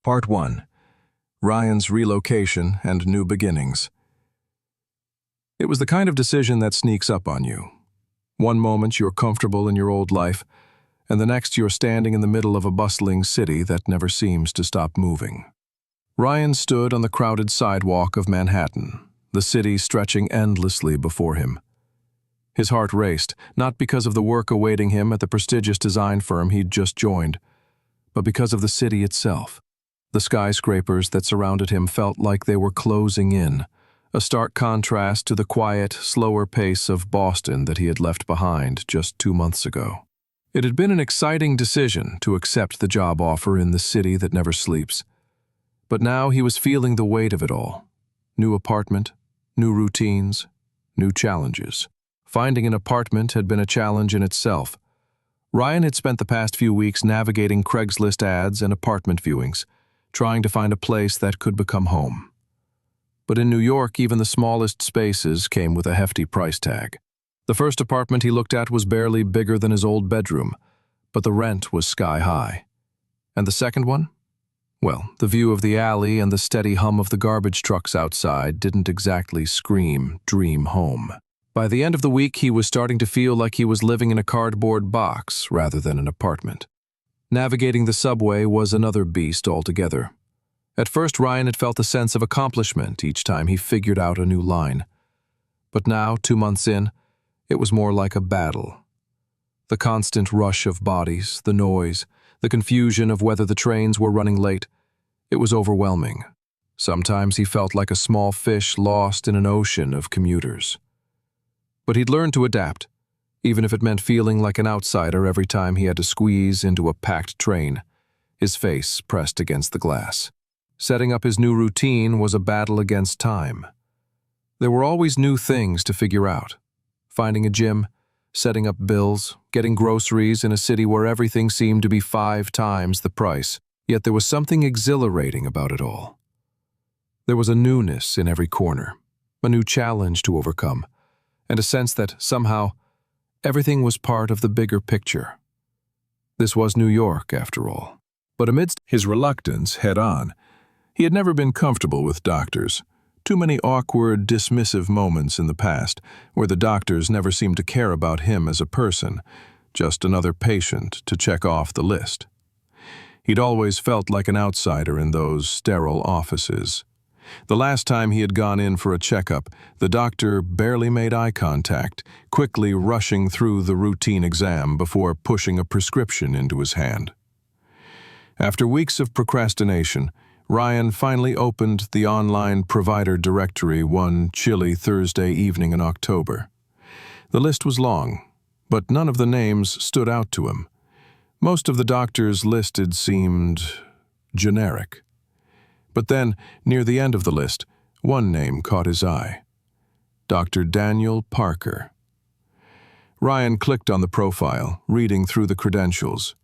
Part 1. Ryan's Relocation and New Beginnings. It was the kind of decision that sneaks up on you. One moment you're comfortable in your old life, and the next you're standing in the middle of a bustling city that never seems to stop moving. Ryan stood on the crowded sidewalk of Manhattan, the city stretching endlessly before him. His heart raced, not because of the work awaiting him at the prestigious design firm he'd just joined, but because of the city itself. The skyscrapers that surrounded him felt like they were closing in, a stark contrast to the quiet, slower pace of Boston that he had left behind just 2 months ago. It had been an exciting decision to accept the job offer in the city that never sleeps. But now he was feeling the weight of it all. New apartment, new routines, new challenges. Finding an apartment had been a challenge in itself. Ryan had spent the past few weeks navigating Craigslist ads and apartment viewings, trying to find a place that could become home. But in New York, even the smallest spaces came with a hefty price tag. The first apartment he looked at was barely bigger than his old bedroom, but the rent was sky high. And the second one? Well, the view of the alley and the steady hum of the garbage trucks outside didn't exactly scream dream home. By the end of the week, he was starting to feel like he was living in a cardboard box rather than an apartment. Navigating the subway was another beast altogether. At first, Ryan had felt a sense of accomplishment each time he figured out a new line. But now, 2 months in, it was more like a battle. The constant rush of bodies, the noise, the confusion of whether the trains were running late, it was overwhelming. Sometimes he felt like a small fish lost in an ocean of commuters. But he'd learned to adapt, even if it meant feeling like an outsider every time he had to squeeze into a packed train, his face pressed against the glass. Setting up his new routine was a battle against time. There were always new things to figure out. Finding a gym, setting up bills, getting groceries in a city where everything seemed to be 5 times the price. Yet there was something exhilarating about it all. There was a newness in every corner, a new challenge to overcome, and a sense that, somehow, everything was part of the bigger picture. This was New York, after all. But amidst his reluctance head-on, he had never been comfortable with doctors. Too many awkward, dismissive moments in the past, where the doctors never seemed to care about him as a person, just another patient to check off the list. He'd always felt like an outsider in those sterile offices. The last time he had gone in for a checkup, the doctor barely made eye contact, quickly rushing through the routine exam before pushing a prescription into his hand. After weeks of procrastination, Ryan finally opened the online provider directory one chilly Thursday evening in October. The list was long, but none of the names stood out to him. Most of the doctors listed seemed generic. But then, near the end of the list, one name caught his eye: Dr. Daniel Parker. Ryan clicked on the profile, reading through the credentials.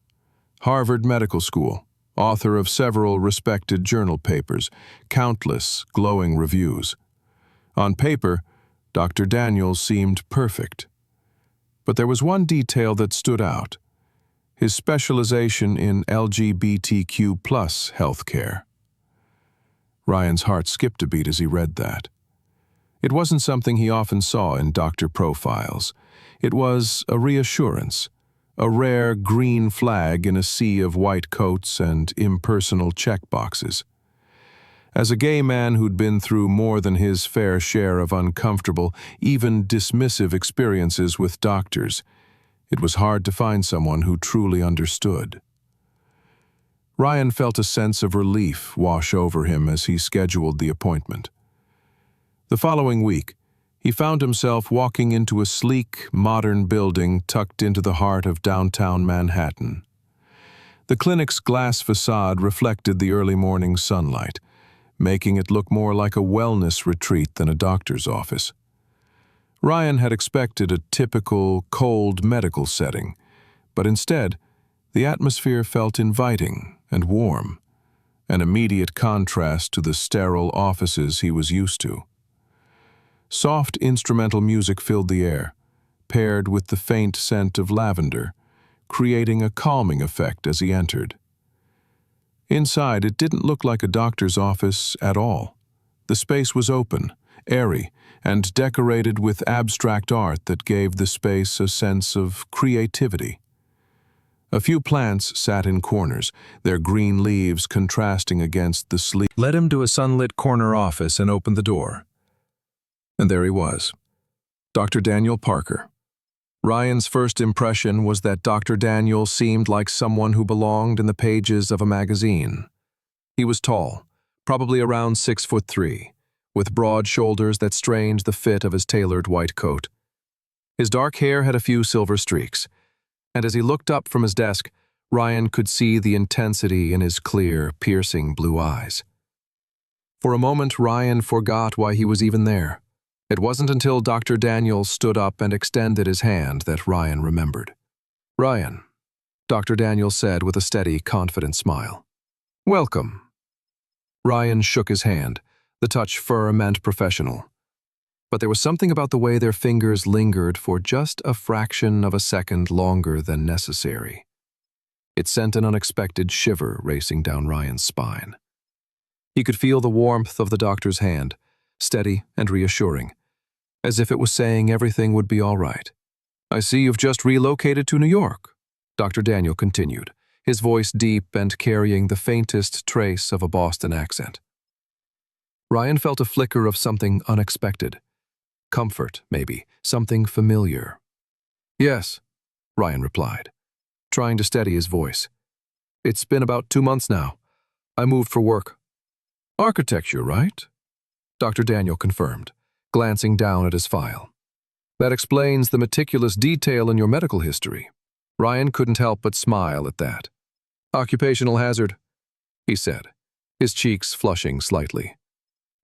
Harvard Medical School, author of several respected journal papers, countless glowing reviews. On paper, Dr. Daniel seemed perfect. But there was one detail that stood out: his specialization in LGBTQ+ healthcare. Ryan's heart skipped a beat as he read that. It wasn't something he often saw in doctor profiles. It was a reassurance, a rare green flag in a sea of white coats and impersonal checkboxes. As a gay man who'd been through more than his fair share of uncomfortable, even dismissive experiences with doctors, it was hard to find someone who truly understood. Ryan felt a sense of relief wash over him as he scheduled the appointment. The following week, he found himself walking into a sleek, modern building tucked into the heart of downtown Manhattan. The clinic's glass facade reflected the early morning sunlight, making it look more like a wellness retreat than a doctor's office. Ryan had expected a typical, cold medical setting, but instead, the atmosphere felt inviting and warm, an immediate contrast to the sterile offices he was used to. Soft instrumental music filled the air, paired with the faint scent of lavender, creating a calming effect as he entered. Inside, it didn't look like a doctor's office at all. The space was open, airy, and decorated with abstract art that gave the space a sense of creativity. A few plants sat in corners, their green leaves contrasting against the sleek. Led him to a sunlit corner office and opened the door. And there he was, Dr. Daniel Parker. Ryan's first impression was that Dr. Daniel seemed like someone who belonged in the pages of a magazine. He was tall, probably around 6'3", with broad shoulders that strained the fit of his tailored white coat. His dark hair had a few silver streaks, and as he looked up from his desk, Ryan could see the intensity in his clear, piercing blue eyes. For a moment, Ryan forgot why he was even there. It wasn't until Dr. Daniel stood up and extended his hand that Ryan remembered. "Ryan," Dr. Daniel said with a steady, confident smile. "Welcome." Ryan shook his hand, the touch firm and professional. But there was something about the way their fingers lingered for just a fraction of a second longer than necessary. It sent an unexpected shiver racing down Ryan's spine. He could feel the warmth of the doctor's hand, steady and reassuring, as if it was saying everything would be all right. "I see you've just relocated to New York," Dr. Daniel continued, his voice deep and carrying the faintest trace of a Boston accent. Ryan felt a flicker of something unexpected. Comfort, maybe, something familiar. "Yes," Ryan replied, trying to steady his voice. "It's been about 2 months now. I moved for work." "Architecture, right?" Dr. Daniel confirmed, glancing down at his file. "That explains the meticulous detail in your medical history." Ryan couldn't help but smile at that. "Occupational hazard," he said, his cheeks flushing slightly.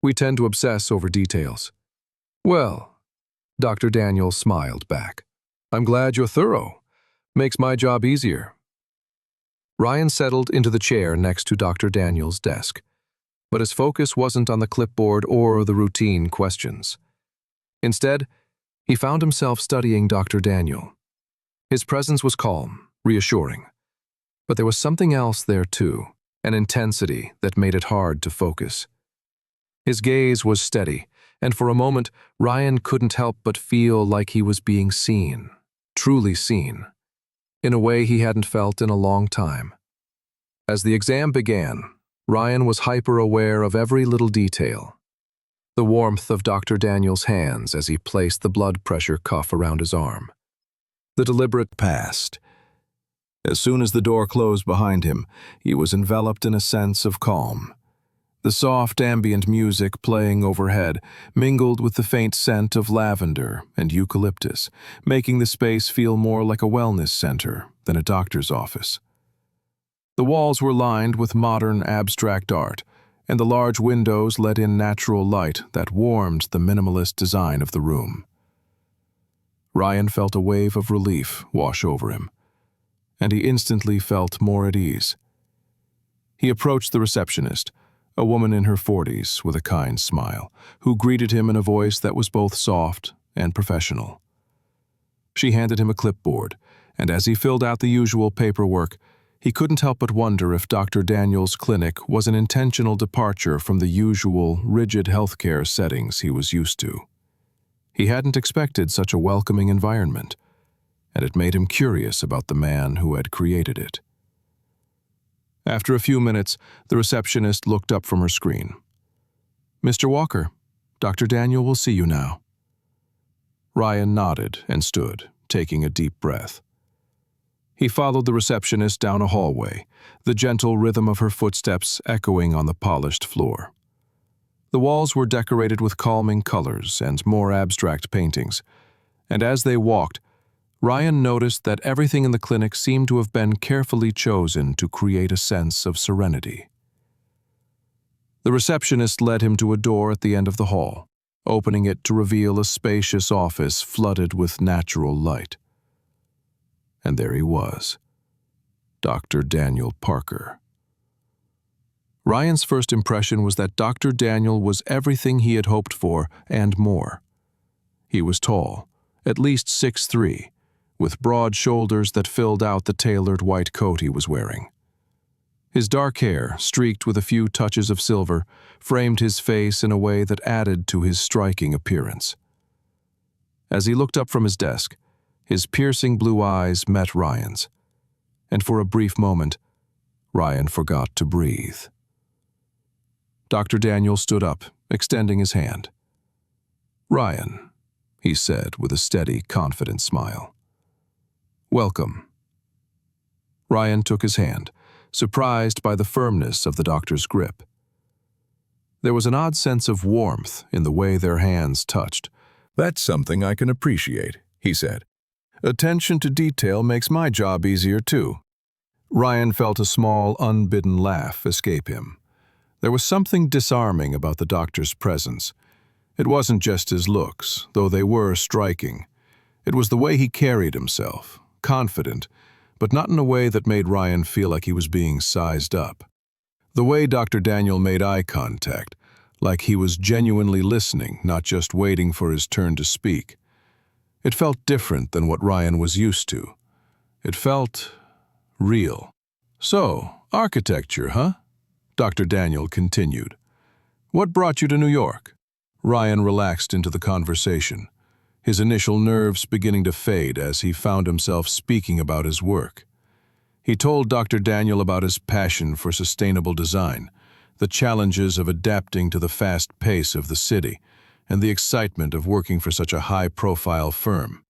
"We tend to obsess over details." "Well," Dr. Daniel smiled back, "I'm glad you're thorough. Makes my job easier." Ryan settled into the chair next to Dr. Daniel's desk, but his focus wasn't on the clipboard or the routine questions. Instead, he found himself studying Dr. Daniel. His presence was calm, reassuring, but there was something else there too, an intensity that made it hard to focus. His gaze was steady, and for a moment, Ryan couldn't help but feel like he was being seen, truly seen, in a way he hadn't felt in a long time. As the exam began, Ryan was hyper-aware of every little detail. The warmth of Dr. Daniel's hands as he placed the blood pressure cuff around his arm. The deliberate passed. As soon as the door closed behind him, he was enveloped in a sense of calm. The soft ambient music playing overhead mingled with the faint scent of lavender and eucalyptus, making the space feel more like a wellness center than a doctor's office. The walls were lined with modern abstract art, and the large windows let in natural light that warmed the minimalist design of the room. Ryan felt a wave of relief wash over him, and he instantly felt more at ease. He approached the receptionist, a woman in her 40s with a kind smile, who greeted him in a voice that was both soft and professional. She handed him a clipboard, and as he filled out the usual paperwork, he couldn't help but wonder if Dr. Daniel's clinic was an intentional departure from the usual, rigid healthcare settings he was used to. He hadn't expected such a welcoming environment, and it made him curious about the man who had created it. After a few minutes, the receptionist looked up from her screen. "Mr. Walker, Dr. Daniel will see you now." Ryan nodded and stood, taking a deep breath. He followed the receptionist down a hallway, the gentle rhythm of her footsteps echoing on the polished floor. The walls were decorated with calming colors and more abstract paintings, and as they walked, Ryan noticed that everything in the clinic seemed to have been carefully chosen to create a sense of serenity. The receptionist led him to a door at the end of the hall, opening it to reveal a spacious office flooded with natural light. And there he was, Dr. Daniel Parker. Ryan's first impression was that Dr. Daniel was everything he had hoped for and more. He was tall, at least 6'3", with broad shoulders that filled out the tailored white coat he was wearing. His dark hair, streaked with a few touches of silver, framed his face in a way that added to his striking appearance. As he looked up from his desk, his piercing blue eyes met Ryan's, and for a brief moment, Ryan forgot to breathe. Dr. Daniel stood up, extending his hand. "Ryan," he said with a steady, confident smile. "Welcome." Ryan took his hand, surprised by the firmness of the doctor's grip. There was an odd sense of warmth in the way their hands touched. "That's something I can appreciate," he said. "Attention to detail makes my job easier, too." Ryan felt a small, unbidden laugh escape him. There was something disarming about the doctor's presence. It wasn't just his looks, though they were striking. It was the way he carried himself, confident, but not in a way that made Ryan feel like he was being sized up. The way Dr. Daniel made eye contact, like he was genuinely listening, not just waiting for his turn to speak. It felt different than what Ryan was used to. It felt real. "So, architecture, huh?" Dr. Daniel continued. "What brought you to New York?" Ryan relaxed into the conversation, his initial nerves beginning to fade as he found himself speaking about his work. He told Dr. Daniel about his passion for sustainable design, the challenges of adapting to the fast pace of the city, and the excitement of working for such a high-profile firm.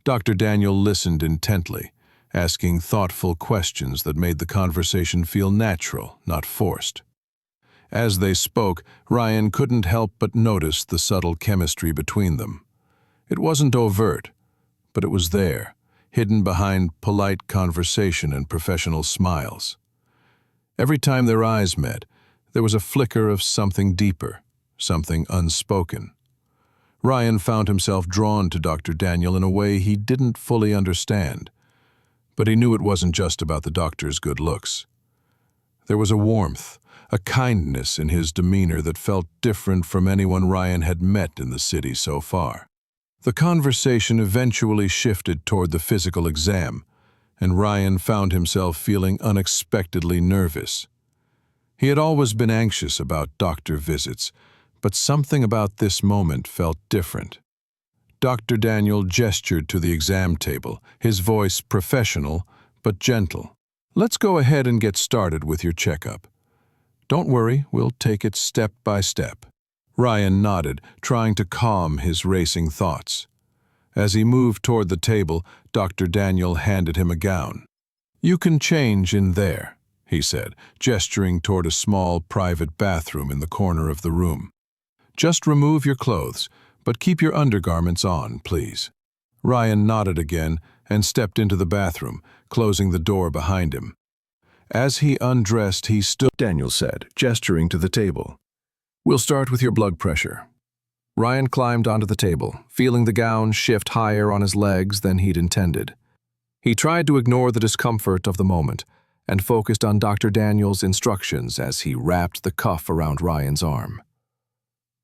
Dr. Daniel listened intently, asking thoughtful questions that made the conversation feel natural, not forced. As they spoke, Ryan couldn't help but notice the subtle chemistry between them. It wasn't overt, but it was there, hidden behind polite conversation and professional smiles. Every time their eyes met, there was a flicker of something deeper, something unspoken. Ryan found himself drawn to Dr. Daniel in a way he didn't fully understand, but he knew it wasn't just about the doctor's good looks. There was a warmth, a kindness in his demeanor that felt different from anyone Ryan had met in the city so far. The conversation eventually shifted toward the physical exam, and Ryan found himself feeling unexpectedly nervous. He had always been anxious about doctor visits, but something about this moment felt different. Dr. Daniel gestured to the exam table, his voice professional but gentle. "Let's go ahead and get started with your checkup. Don't worry, we'll take it step by step." Ryan nodded, trying to calm his racing thoughts. As he moved toward the table, Dr. Daniel handed him a gown. "You can change in there," he said, gesturing toward a small private bathroom in the corner of the room. "Just remove your clothes, but keep your undergarments on, please." Ryan nodded again and stepped into the bathroom, closing the door behind him. As he undressed, he stood, Daniel said, gesturing to the table. "We'll start with your blood pressure." Ryan climbed onto the table, feeling the gown shift higher on his legs than he'd intended. He tried to ignore the discomfort of the moment and focused on Dr. Daniel's instructions as he wrapped the cuff around Ryan's arm.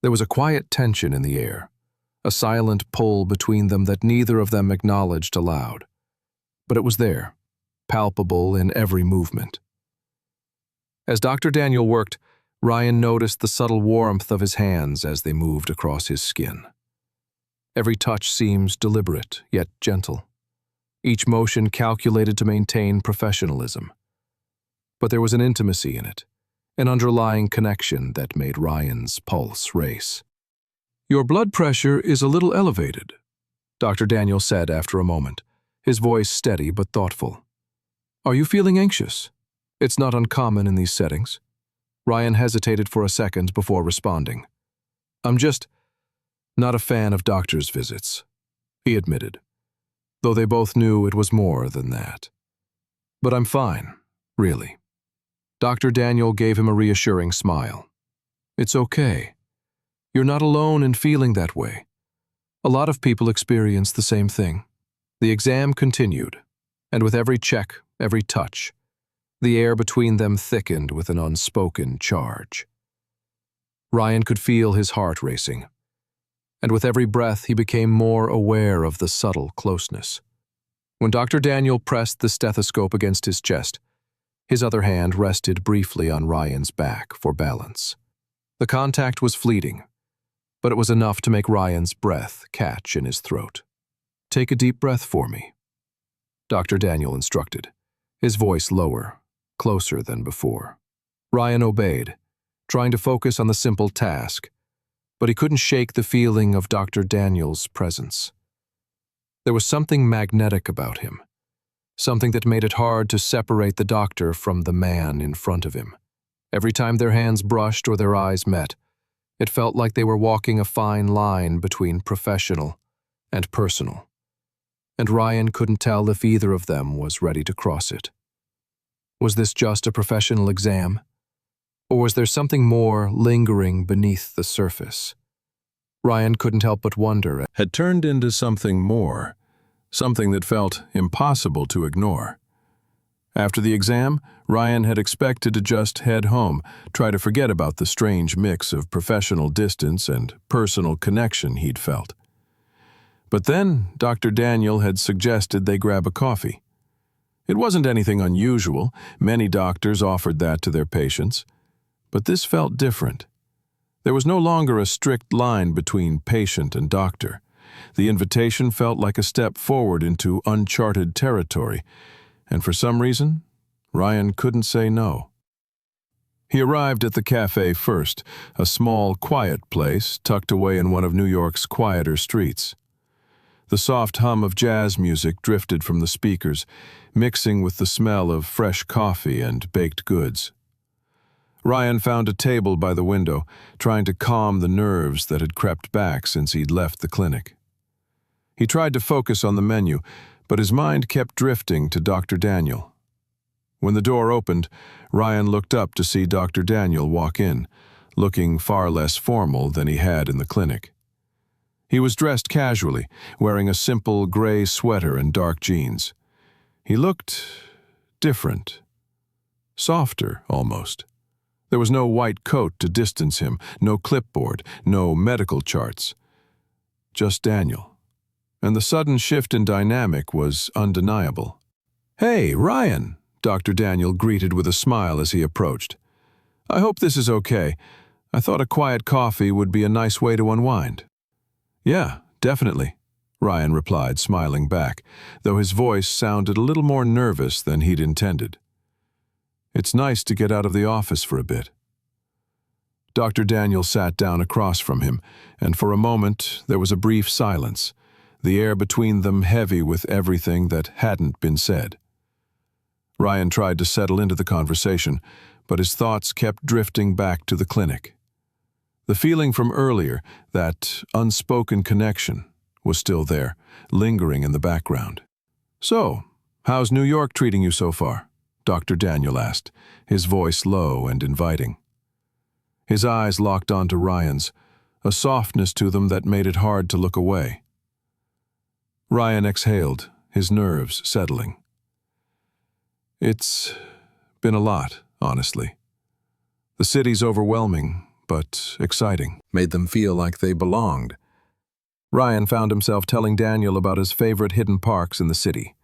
There was a quiet tension in the air, a silent pull between them that neither of them acknowledged aloud. But it was there, palpable in every movement. As Dr. Daniel worked, Ryan noticed the subtle warmth of his hands as they moved across his skin. Every touch seemed deliberate, yet gentle. Each motion calculated to maintain professionalism. But there was an intimacy in it, an underlying connection that made Ryan's pulse race. "Your blood pressure is a little elevated," Dr. Daniel said after a moment, his voice steady but thoughtful. "Are you feeling anxious? It's not uncommon in these settings." Ryan hesitated for a second before responding. "I'm just not a fan of doctor's visits," he admitted, though they both knew it was more than that. "But I'm fine, really." Dr. Daniel gave him a reassuring smile. "It's okay. You're not alone in feeling that way. A lot of people experience the same thing." The exam continued, and with every check, every touch, the air between them thickened with an unspoken charge. Ryan could feel his heart racing, and with every breath he became more aware of the subtle closeness. When Dr. Daniel pressed the stethoscope against his chest, His other hand rested briefly on Ryan's back for balance. The contact was fleeting, but it was enough to make Ryan's breath catch in his throat. "Take a deep breath for me," Dr. Daniel instructed, his voice lower, closer than before. Ryan obeyed, trying to focus on the simple task, but he couldn't shake the feeling of Dr. Daniel's presence. There was something magnetic about him, something that made it hard to separate the doctor from the man in front of him. Every time their hands brushed or their eyes met, it felt like they were walking a fine line between professional and personal, and Ryan couldn't tell if either of them was ready to cross it. Was this just a professional exam? Or was there something more lingering beneath the surface? Ryan couldn't help but wonder. Had turned into something more, something that felt impossible to ignore. After the exam, Ryan had expected to just head home, try to forget about the strange mix of professional distance and personal connection he'd felt. But then Dr. Daniel had suggested they grab a coffee. It wasn't anything unusual. Many doctors offered that to their patients. But this felt different. There was no longer a strict line between patient and doctor. The invitation felt like a step forward into uncharted territory, and for some reason, Ryan couldn't say no. He arrived at the cafe first, a small, quiet place tucked away in one of New York's quieter streets. The soft hum of jazz music drifted from the speakers, mixing with the smell of fresh coffee and baked goods. Ryan found a table by the window, trying to calm the nerves that had crept back since he'd left the clinic. He tried to focus on the menu, but his mind kept drifting to Dr. Daniel. When the door opened, Ryan looked up to see Dr. Daniel walk in, looking far less formal than he had in the clinic. He was dressed casually, wearing a simple gray sweater and dark jeans. He looked different, softer almost. There was no white coat to distance him, no clipboard, no medical charts. Just Daniel. And the sudden shift in dynamic was undeniable. "Hey, Ryan," Dr. Daniel greeted with a smile as he approached. "I hope this is okay. I thought a quiet coffee would be a nice way to unwind." "Yeah, definitely," Ryan replied, smiling back, though his voice sounded a little more nervous than he'd intended. "It's nice to get out of the office for a bit." Dr. Daniel sat down across from him, and for a moment there was a brief silence, the air between them heavy with everything that hadn't been said. Ryan tried to settle into the conversation, but his thoughts kept drifting back to the clinic. The feeling from earlier, that unspoken connection, was still there, lingering in the background. "So, how's New York treating you so far?" Dr. Daniel asked, his voice low and inviting. His eyes locked onto Ryan's, a softness to them that made it hard to look away. Ryan exhaled, his nerves settling. "It's been a lot, honestly. The city's overwhelming, but exciting, made them feel like they belonged." Ryan found himself telling Daniel about his favorite hidden parks in the city.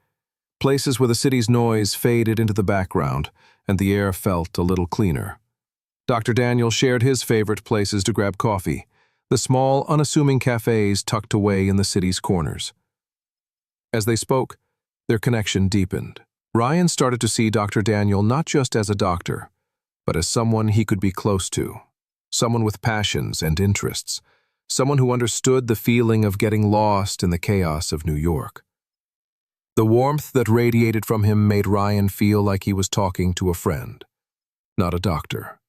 Places where the city's noise faded into the background and the air felt a little cleaner. Dr. Daniel shared his favorite places to grab coffee, the small, unassuming cafes tucked away in the city's corners. As they spoke, their connection deepened. Ryan started to see Dr. Daniel not just as a doctor, but as someone he could be close to, someone with passions and interests, someone who understood the feeling of getting lost in the chaos of New York. The warmth that radiated from him made Ryan feel like he was talking to a friend, not a doctor.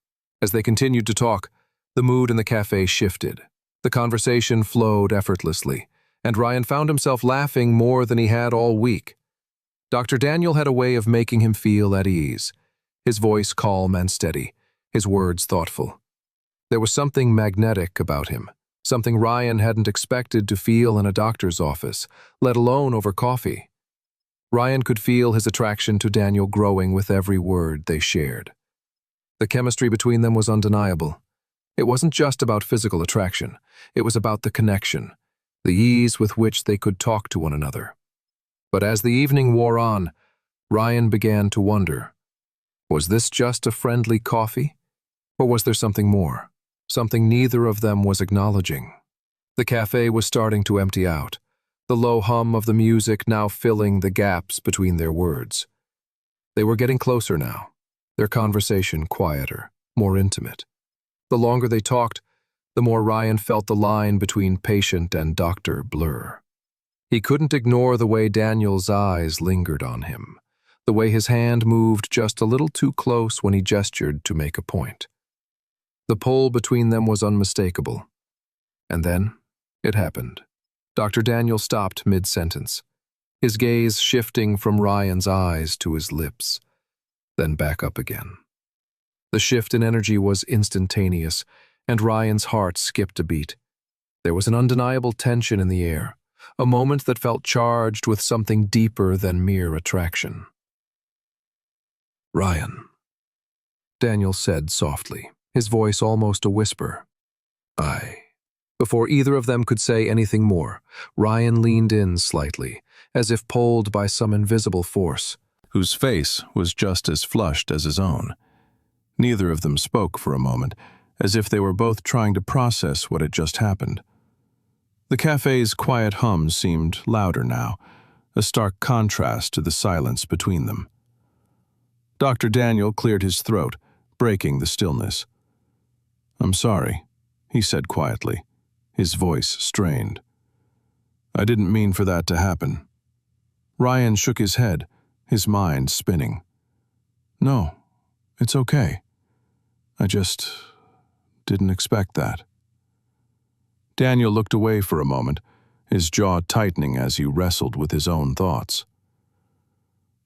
As they continued to talk, the mood in the cafe shifted. The conversation flowed effortlessly, and Ryan found himself laughing more than he had all week. Dr. Daniel had a way of making him feel at ease, his voice calm and steady, his words thoughtful. There was something magnetic about him, something Ryan hadn't expected to feel in a doctor's office, let alone over coffee. Ryan could feel his attraction to Daniel growing with every word they shared. The chemistry between them was undeniable. It wasn't just about physical attraction. It was about the connection, the ease with which they could talk to one another. But as the evening wore on, Ryan began to wonder. Was this just a friendly coffee? Or was there something more? Something neither of them was acknowledging. The cafe was starting to empty out, the low hum of the music now filling the gaps between their words. They were getting closer now, their conversation quieter, more intimate. The longer they talked, the more Ryan felt the line between patient and doctor blur. He couldn't ignore the way Daniel's eyes lingered on him, the way his hand moved just a little too close when he gestured to make a point. The pull between them was unmistakable. And then, it happened. Dr. Daniel stopped mid-sentence, his gaze shifting from Ryan's eyes to his lips, then back up again. The shift in energy was instantaneous, and Ryan's heart skipped a beat. There was an undeniable tension in the air, a moment that felt charged with something deeper than mere attraction. "Ryan," Daniel said softly, his voice almost a whisper. Before either of them could say anything more, Ryan leaned in slightly, as if pulled by some invisible force, whose face was just as flushed as his own. Neither of them spoke for a moment, as if they were both trying to process what had just happened. The cafe's quiet hum seemed louder now, a stark contrast to the silence between them. Dr. Daniel cleared his throat, breaking the stillness. "I'm sorry," he said quietly, his voice strained. "I didn't mean for that to happen." Ryan shook his head, his mind spinning. "No, it's okay. I just didn't expect that." Daniel looked away for a moment, his jaw tightening as he wrestled with his own thoughts.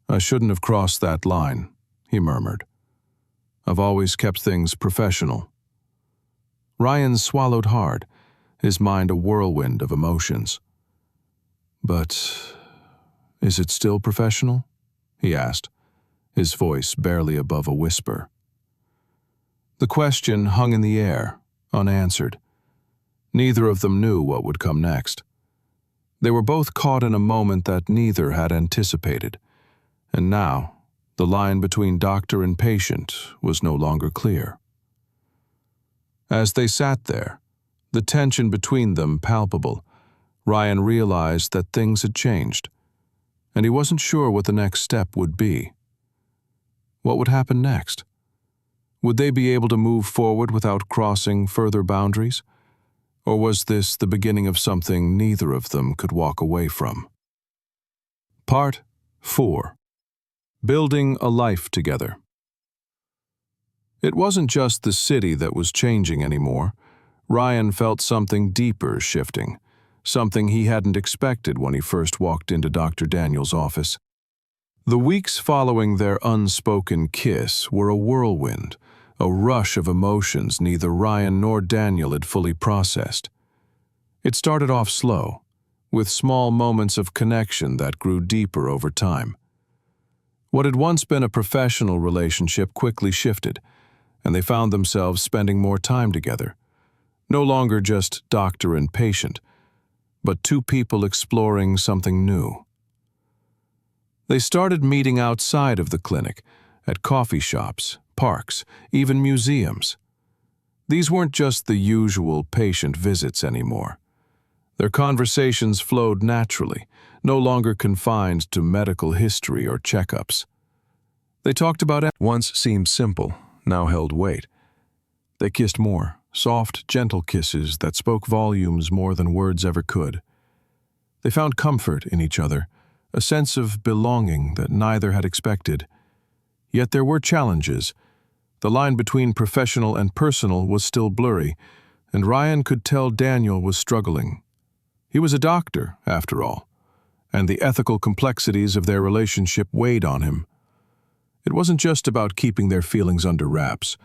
"I shouldn't have crossed that line," he murmured. "I've always kept things professional." Ryan swallowed hard, his mind a whirlwind of emotions. "But is it still professional?" he asked, his voice barely above a whisper. The question hung in the air, unanswered. Neither of them knew what would come next. They were both caught in a moment that neither had anticipated, and now the line between doctor and patient was no longer clear. As they sat there, the tension between them palpable, Ryan realized that things had changed, and he wasn't sure what the next step would be. What would happen next? Would they be able to move forward without crossing further boundaries? Or was this the beginning of something neither of them could walk away from? Part 4. Building a life together. It wasn't just the city that was changing anymore. Ryan felt something deeper shifting, something he hadn't expected when he first walked into Dr. Daniel's office. The weeks following their unspoken kiss were a whirlwind, a rush of emotions neither Ryan nor Daniel had fully processed. It started off slow, with small moments of connection that grew deeper over time. What had once been a professional relationship quickly shifted, and they found themselves spending more time together. No longer just doctor and patient, but two people exploring something new. They started meeting outside of the clinic, at coffee shops, parks, even museums. These weren't just the usual patient visits anymore. Their conversations flowed naturally, no longer confined to medical history or checkups. They talked about what once seemed simple, now held weight. They kissed more, soft, gentle kisses that spoke volumes more than words ever could. They found comfort in each other, a sense of belonging that neither had expected. Yet there were challenges. The line between professional and personal was still blurry, and Ryan could tell Daniel was struggling. He was a doctor, after all, and the ethical complexities of their relationship weighed on him. It wasn't just about keeping their feelings under wraps.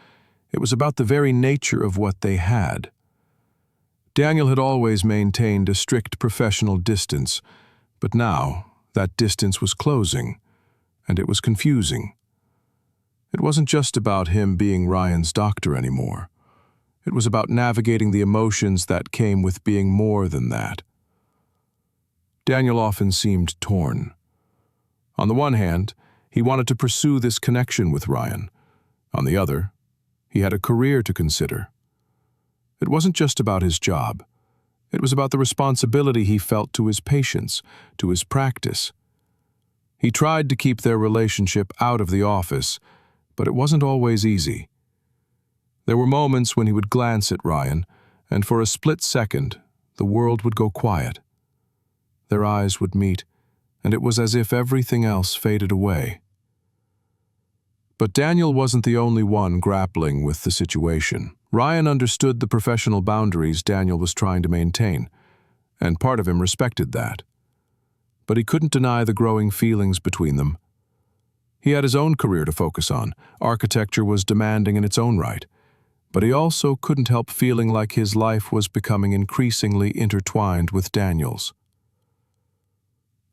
It was about the very nature of what they had. Daniel had always maintained a strict professional distance, but now that distance was closing, and it was confusing. It wasn't just about him being Ryan's doctor anymore. It was about navigating the emotions that came with being more than that. Daniel often seemed torn. On the one hand, He wanted to pursue this connection with Ryan. On the other, he had a career to consider. It wasn't just about his job. It was about the responsibility he felt to his patients, to his practice. He tried to keep their relationship out of the office, but it wasn't always easy. There were moments when he would glance at Ryan, and for a split second, the world would go quiet. Their eyes would meet, and it was as if everything else faded away. But Daniel wasn't the only one grappling with the situation. Ryan understood the professional boundaries Daniel was trying to maintain, and part of him respected that. But he couldn't deny the growing feelings between them. He had his own career to focus on. Architecture was demanding in its own right, but he also couldn't help feeling like his life was becoming increasingly intertwined with Daniel's.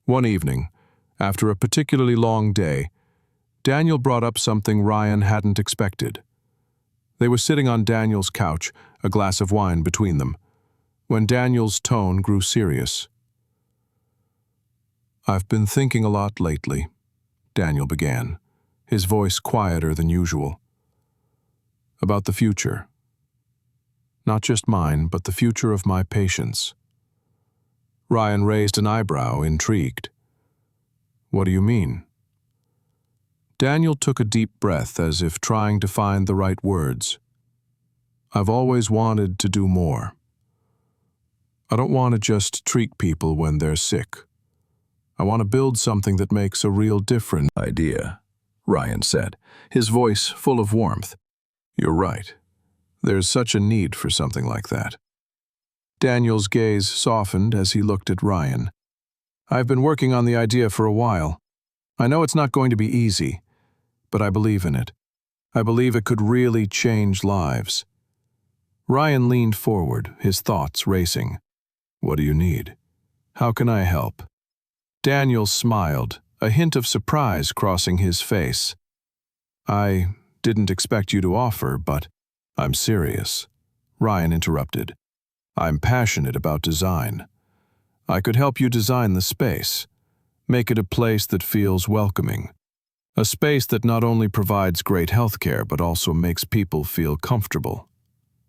One evening, after a particularly long day, Daniel brought up something Ryan hadn't expected. They were sitting on Daniel's couch, a glass of wine between them, when Daniel's tone grew serious. "I've been thinking a lot lately," Daniel began, his voice quieter than usual. "About the future. Not just mine, but the future of my patients." Ryan raised an eyebrow, intrigued. "What do you mean?" Daniel took a deep breath as if trying to find the right words. "I've always wanted to do more. I don't want to just treat people when they're sick. I want to build something that makes a real difference." "Idea," Ryan said, his voice full of warmth. "You're right. There's such a need for something like that." Daniel's gaze softened as he looked at Ryan. "I've been working on the idea for a while. I know it's not going to be easy, but I believe in it. I believe it could really change lives." Ryan leaned forward, his thoughts racing. "What do you need? How can I help?" Daniel smiled, a hint of surprise crossing his face. "I didn't expect you to offer, but I'm serious," Ryan interrupted. "I'm passionate about design. I could help you design the space, make it a place that feels welcoming, a space that not only provides great healthcare but also makes people feel comfortable,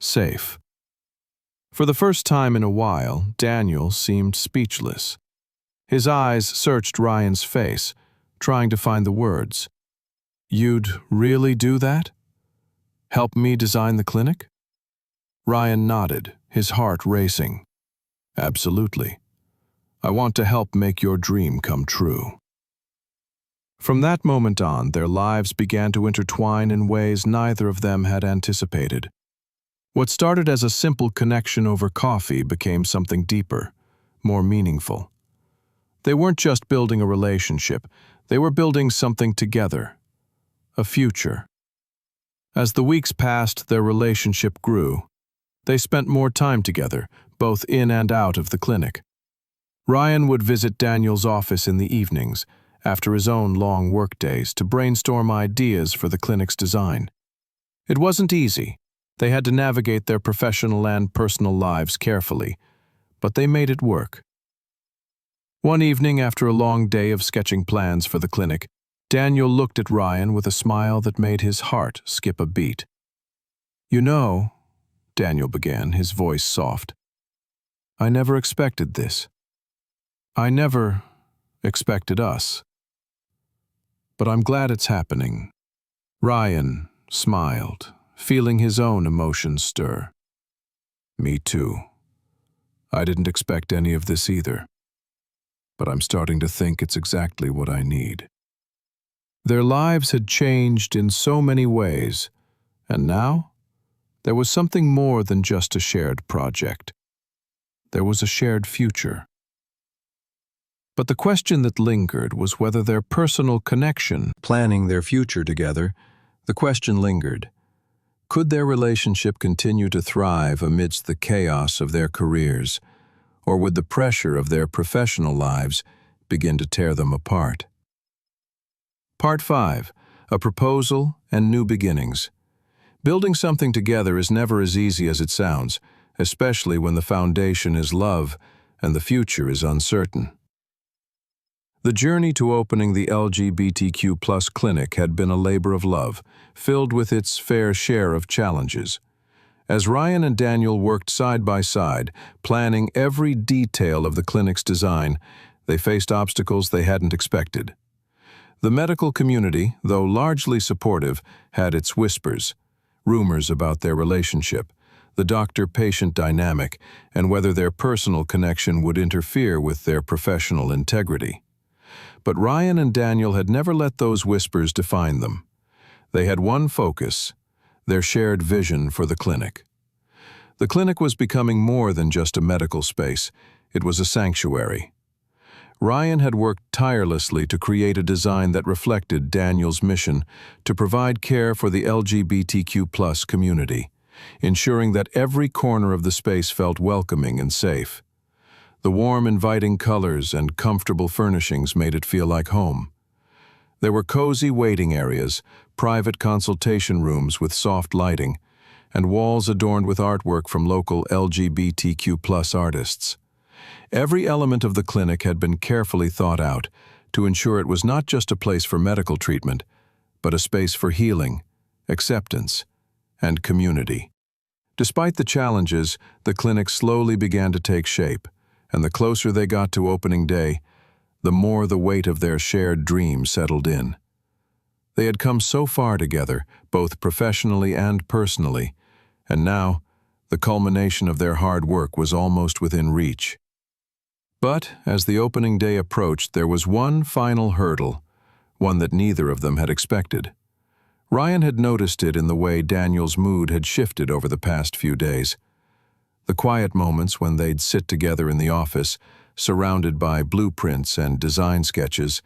safe." For the first time in a while, Daniel seemed speechless. His eyes searched Ryan's face, trying to find the words. "You'd really do that? Help me design the clinic?" Ryan nodded, his heart racing. "Absolutely. I want to help make your dream come true." From that moment on, their lives began to intertwine in ways neither of them had anticipated. What started as a simple connection over coffee became something deeper, more meaningful. They weren't just building a relationship, they were building something together, a future. As the weeks passed, their relationship grew. They spent more time together, both in and out of the clinic. Ryan would visit Daniel's office in the evenings, after his own long workdays, to brainstorm ideas for the clinic's design. It wasn't easy. They had to navigate their professional and personal lives carefully, but they made it work. One evening, after a long day of sketching plans for the clinic, Daniel looked at Ryan with a smile that made his heart skip a beat. "You know," Daniel began, his voice soft, "I never expected this. I never expected us. But I'm glad it's happening." Ryan smiled, feeling his own emotions stir. "Me too. I didn't expect any of this either. But I'm starting to think it's exactly what I need." Their lives had changed in so many ways, and now there was something more than just a shared project. There was a shared future. But the question that lingered was whether their personal connection, planning their future together, the question lingered. Could their relationship continue to thrive amidst the chaos of their careers, or would the pressure of their professional lives begin to tear them apart? Part 5. A Proposal and New Beginnings. Building something together is never as easy as it sounds, especially when the foundation is love and the future is uncertain. The journey to opening the LGBTQ+ clinic had been a labor of love, filled with its fair share of challenges. As Ryan and Daniel worked side by side, planning every detail of the clinic's design, they faced obstacles they hadn't expected. The medical community, though largely supportive, had its whispers, rumors about their relationship, the doctor-patient dynamic, and whether their personal connection would interfere with their professional integrity. But Ryan and Daniel had never let those whispers define them. They had one focus: their shared vision for the clinic. The clinic was becoming more than just a medical space. It was a sanctuary. Ryan had worked tirelessly to create a design that reflected Daniel's mission to provide care for the LGBTQ+ community, ensuring that every corner of the space felt welcoming and safe. The warm, inviting colors and comfortable furnishings made it feel like home. There were cozy waiting areas, private consultation rooms with soft lighting, and walls adorned with artwork from local LGBTQ+ artists. Every element of the clinic had been carefully thought out to ensure it was not just a place for medical treatment, but a space for healing, acceptance, and community. Despite the challenges, the clinic slowly began to take shape, and the closer they got to opening day, the more the weight of their shared dream settled in. They had come so far together, both professionally and personally, and now the culmination of their hard work was almost within reach. But as the opening day approached, there was one final hurdle, one that neither of them had expected. Ryan had noticed it in the way Daniel's mood had shifted over the past few days. The quiet moments when they'd sit together in the office, surrounded by blueprints and design sketches,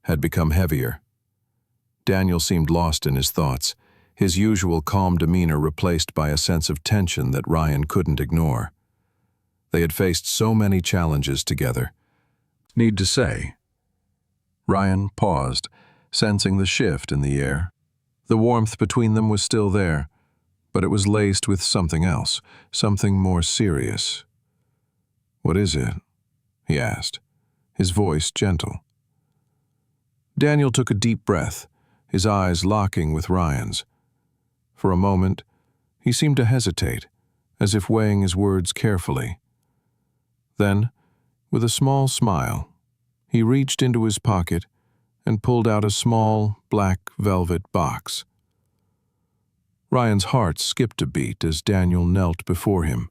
had become heavier. Daniel seemed lost in his thoughts, his usual calm demeanor replaced by a sense of tension that Ryan couldn't ignore. They had faced so many challenges together. Need to say. Ryan paused, sensing the shift in the air. The warmth between them was still there, but it was laced with something else, something more serious. "What is it?" he asked, his voice gentle. Daniel took a deep breath, his eyes locking with Ryan's. For a moment, he seemed to hesitate, as if weighing his words carefully. Then, with a small smile, he reached into his pocket and pulled out a small, black velvet box. Ryan's heart skipped a beat as Daniel knelt before him,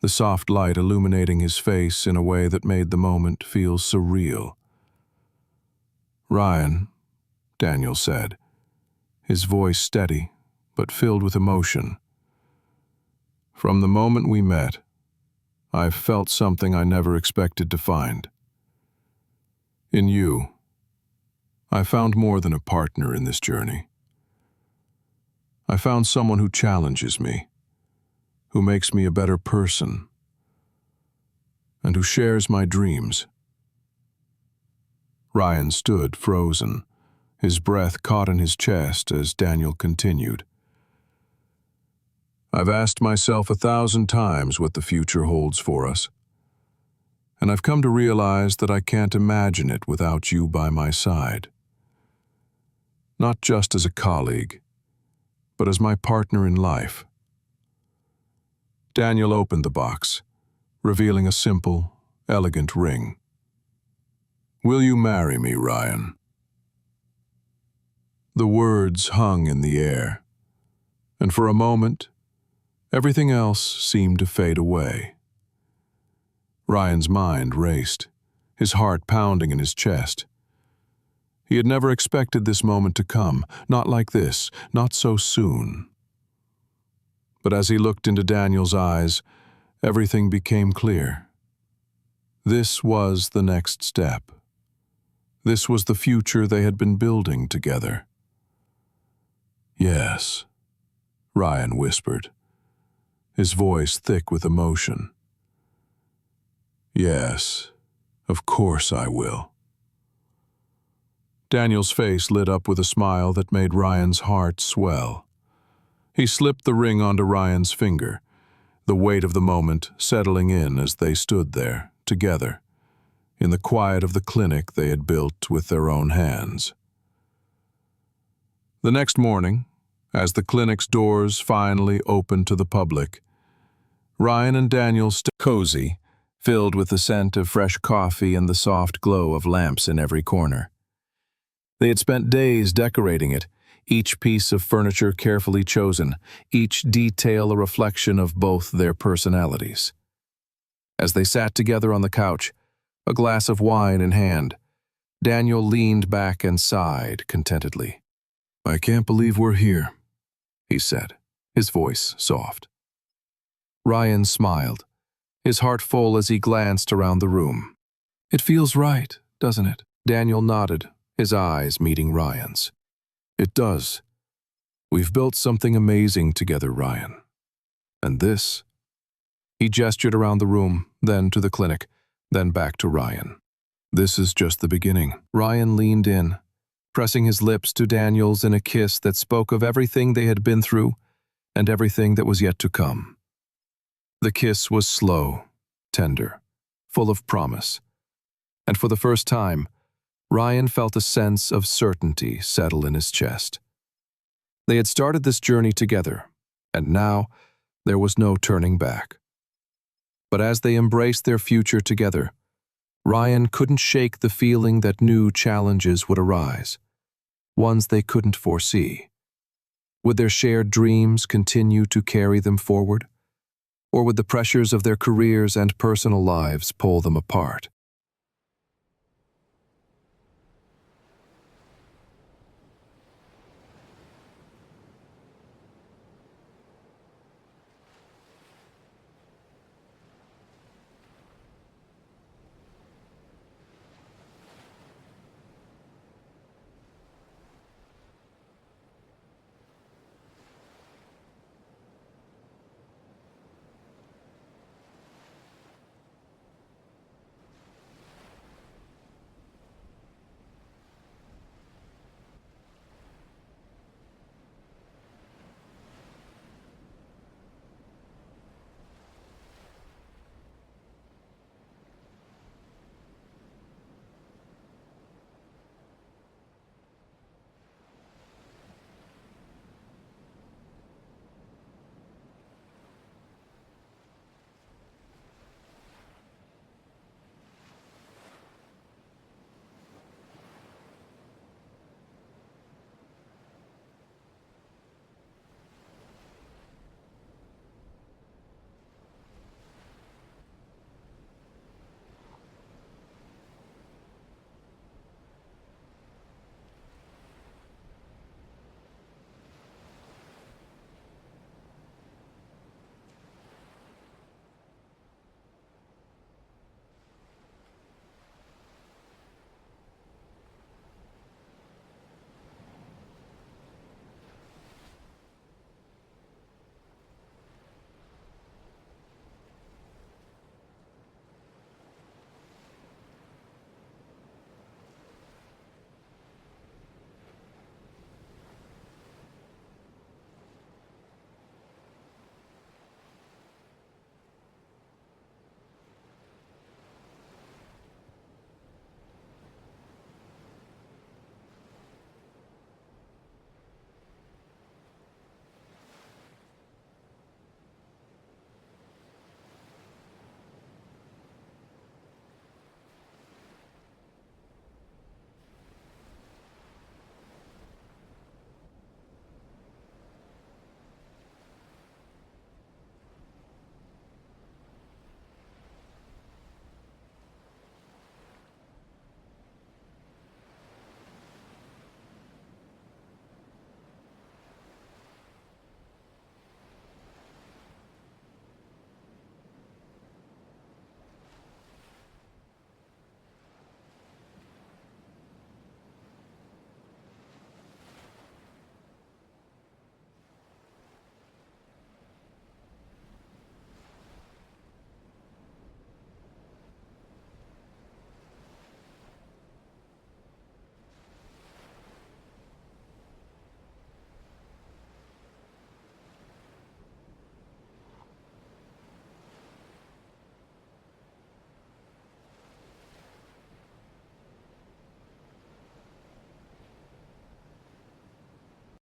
the soft light illuminating his face in a way that made the moment feel surreal. "Ryan," Daniel said, his voice steady but filled with emotion. "From the moment we met, I've felt something I never expected to find. In you, I found more than a partner in this journey. I found someone who challenges me, who makes me a better person, and who shares my dreams." Ryan stood frozen, his breath caught in his chest as Daniel continued. "I've asked myself 1,000 times what the future holds for us, and I've come to realize that I can't imagine it without you by my side. Not just as a colleague, but as my partner in life." Daniel opened the box, revealing a simple, elegant ring. "Will you marry me, Ryan?" The words hung in the air, and for a moment, everything else seemed to fade away. Ryan's mind raced, his heart pounding in his chest. He had never expected this moment to come, not like this, not so soon. But as he looked into Daniel's eyes, everything became clear. This was the next step. This was the future they had been building together. "Yes," Ryan whispered, his voice thick with emotion. "Yes, of course I will." Daniel's face lit up with a smile that made Ryan's heart swell. He slipped the ring onto Ryan's finger, the weight of the moment settling in as they stood there, together, in the quiet of the clinic they had built with their own hands. The next morning, as the clinic's doors finally opened to the public, Ryan and Daniel stood cozy, filled with the scent of fresh coffee and the soft glow of lamps in every corner. They had spent days decorating it, each piece of furniture carefully chosen, each detail a reflection of both their personalities. As they sat together on the couch, a glass of wine in hand, Daniel leaned back and sighed contentedly. "I can't believe we're here," he said, his voice soft. Ryan smiled, his heart full as he glanced around the room. "It feels right, doesn't it?" Daniel nodded, his eyes meeting Ryan's. "It does. We've built something amazing together, Ryan. And this..." He gestured around the room, then to the clinic, then back to Ryan. "This is just the beginning." Ryan leaned in, pressing his lips to Daniel's in a kiss that spoke of everything they had been through and everything that was yet to come. The kiss was slow, tender, full of promise, and for the first time, Ryan felt a sense of certainty settle in his chest. They had started this journey together, and now there was no turning back. But as they embraced their future together, Ryan couldn't shake the feeling that new challenges would arise, ones they couldn't foresee. Would their shared dreams continue to carry them forward? Or would the pressures of their careers and personal lives pull them apart?